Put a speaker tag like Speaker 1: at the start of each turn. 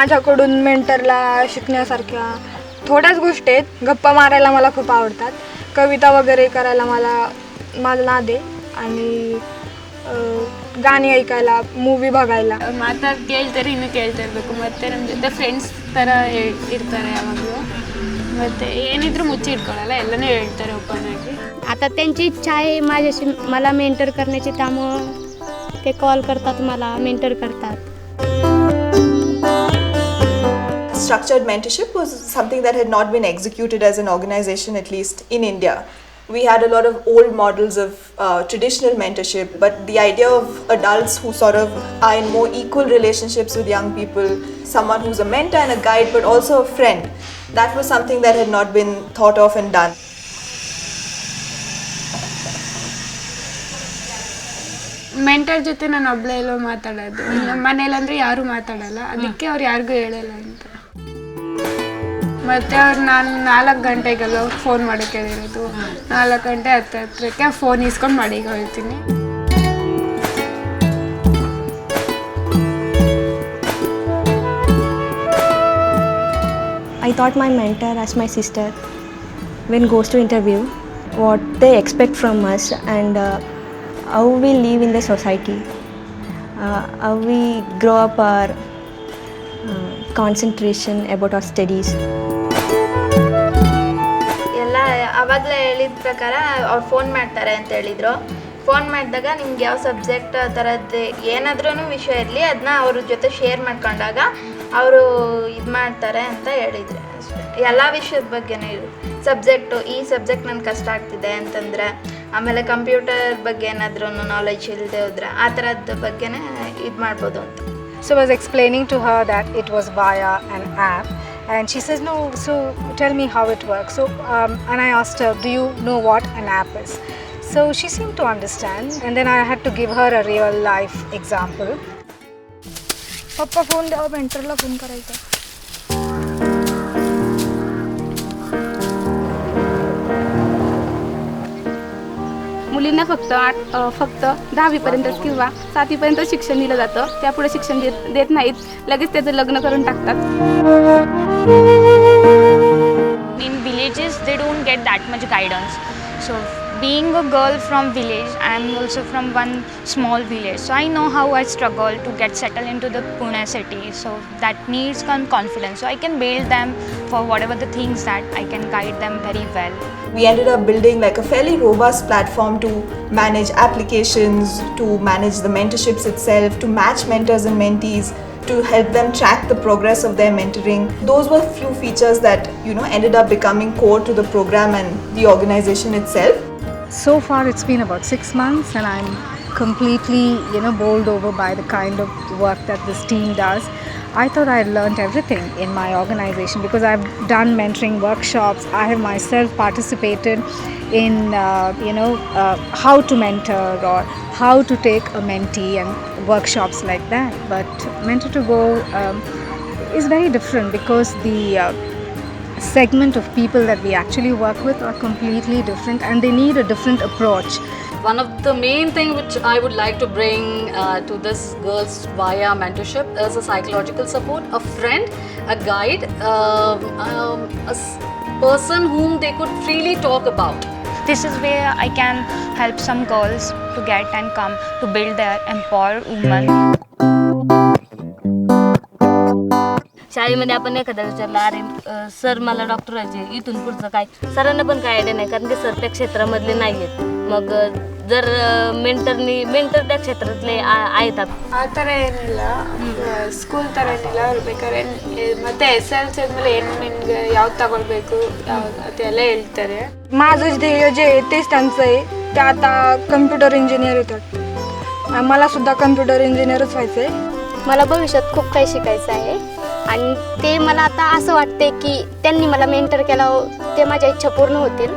Speaker 1: माझ्याकडून मेंटरला शिकण्यासारख्या थोड्याच गोष्टी आहेत. गप्पा मारायला मला खूप आवडतात, कविता वगैरे करायला माझं नाद आहे, आणि ಗಾನಿ ಐಕಾಯಲ್ಲ ಮೂವಿ ಬಗಾಯಲ್ಲ
Speaker 2: ಮಾತಾಡಿ ಕೇಳ್ತಾರೆ, ಇನ್ನೂ ಕೇಳ್ತಾ ಇರಬೇಕು. ಮತ್ತು ನಮ್ಮ ಜೊತೆ ಫ್ರೆಂಡ್ಸ್ ಥರ ಇರ್ತಾರೆ ಯಾವಾಗಲೂ. ಮತ್ತು ಏನಿದ್ರೂ ಮುಚ್ಚಿಟ್ಕೊಳ್ಳಲ್ಲ, ಎಲ್ಲನೂ ಹೇಳ್ತಾರೆ ಓಪನ್ ಆಗಿ.
Speaker 3: आता त्यांची इच्छा आहे माझ्याशी मला मेंटर करण्याची, त्यामुळं ते कॉल करतात, मला मेंटर करतात.
Speaker 4: Structured mentorship was something that had not been executed as an organization, at least in India. We had a lot of old models of traditional mentorship, but the idea of adults who sort of are in more equal relationships with young people, someone who's a mentor and a guide but also a friend, that was something that had not been thought of and done.
Speaker 2: Mentor ಜೊತೆ ನಾನು ಒಬ್ಬಳೇ ಎಲ್ಲೋ ಮಾತಾಡೋದು, ನಮ್ಮ ಮನೇಲಂದರೆ ಯಾರೂ ಮಾತಾಡಲ್ಲ, ಅದಕ್ಕೆ ಅವ್ರು ಯಾರಿಗೂ ಹೇಳಲ್ಲ ಅಂತ. ಮತ್ತು ಅವ್ರು ನಾನು 4 ಗಂಟೆಗೆಲ್ಲ ಫೋನ್ ಮಾಡೋಕ್ಕೆ ಹೇಳಿರೋದು, 4 ಗಂಟೆ ಹತ್ತಕ್ಕೆ ಫೋನ್ ಇಸ್ಕೊಂಡು ಮಡಿಗೆ ಹೋಗ್ತೀನಿ.
Speaker 5: I thought my mentor as my sister. When goes to interview, what they expect from us, and how we live in the society, how we grow up our concentration about our studies.
Speaker 6: ಎಲ್ಲ ಆವಾಗಲೇ ಹೇಳಿದ ಪ್ರಕಾರ ಅವ್ರು phone ಮಾಡ್ತಾರೆ ಅಂತ ಹೇಳಿದರು. Phone ಮಾಡಿದಾಗ ನಿಮ್ಗೆ ಯಾವ ಸಬ್ಜೆಕ್ಟ್ ಥರದ್ದು ಏನಾದ್ರೂ ವಿಷಯ ಇರಲಿ ಅದನ್ನ ಅವ್ರ ಜೊತೆ ಶೇರ್ ಮಾಡ್ಕೊಂಡಾಗ ಅವರು ಇದು ಮಾಡ್ತಾರೆ ಅಂತ ಹೇಳಿದ್ರು. ಎಲ್ಲ ವಿಷಯದ ಬಗ್ಗೆನೇ ಇದು ಸಬ್ಜೆಕ್ಟು, ಈ ಸಬ್ಜೆಕ್ಟ್ ನನಗೆ ಕಷ್ಟ ಆಗ್ತಿದೆ ಅಂತಂದರೆ, ಆಮೇಲೆ ಕಂಪ್ಯೂಟರ್ ಬಗ್ಗೆ ಏನಾದ್ರೂ ನಾಲೆಜ್ ಇಲ್ಲದೆ ಹೋದರೆ ಆ ಥರದ ಬಗ್ಗೆನೇ ಇದು ಮಾಡ್ಬೋದು ಅಂತ.
Speaker 7: So I was explaining to her that it was via an app, and she says, no, so tell me how it works. So and I asked her, do you know what an app is? So she seemed to understand, and then I had to give her a real life example.
Speaker 1: Papa phone द्यावा, मेंटरला phone करायचा.
Speaker 8: मुलींना फक्त 10वीपर्यंतच किंवा 7वीपर्यंत शिक्षण दिलं जातं, त्यापुढे शिक्षण देत नाहीत, लगेच त्याचं लग्न करून टाकतात.
Speaker 9: In villages they don't get that much guidance. So being a girl from village, I am also from one small village, so I know how I struggle to get settled into the Pune city. So that needs some confidence, so I can build them for whatever the things that I can guide them very well.
Speaker 4: We ended up building like a fairly robust platform to manage applications, to manage the mentorships itself, to match mentors and mentees, to help them track the progress of their mentoring. Those were few features that, ended up becoming core to the program and the organization itself.
Speaker 7: So far it's been about 6 months, and I'm completely bowled over by the kind of work that this team does. I thought I had learned everything in my organization because I've done mentoring workshops. I have myself participated in how to mentor or how to take a mentee and workshops like that. But Mentor to Go is very different because the segment of people that we actually work with are completely different, and they need a different approach.
Speaker 10: One of the main thing which I would like to bring to this girls via mentorship is a psychological support, a friend, a guide, a person whom they could freely talk about.
Speaker 9: This is where I can help some girls to get and come to build their empowered woman.
Speaker 3: शाळेमध्ये आपण एखादा विचारला, अरे sir मला doctor व्हायचे, इथून पुढचं काय, सरांना पण काय आयडिया नाही, कारण की सर त्या क्षेत्रामधले नाही आहेत. मग जर मेंटर त्या क्षेत्रातले आहेत.
Speaker 2: ಆ ಥರ ಏನಿಲ್ಲ, ಸ್ಕೂಲ್ ಥರ ಏನಿಲ್ಲ. ಅವ್ರು ಬೇಕಾದ್ರೆ ಮತ್ತೆ SLC ಆದಮೇಲೆ ಏನು ನಿನ್ಗೆ ಯಾವ್ದು ತಗೊಳ್ಬೇಕು ಅದೆಲ್ಲ ಹೇಳ್ತಾರೆ.
Speaker 1: माझं ध्येय जे आहे तेच त्यांचं आहे. ते आता कम्प्युटर इंजिनियर येतात. मला सुद्धा कम्प्युटर इंजिनियरच व्हायचं आहे.
Speaker 3: मला भविष्यात खूप काही शिकायचं आहे, आणि ते मला आता असं वाटते की त्यांनी मला मेंटर केला, ते माझ्या इच्छा पूर्ण होतील.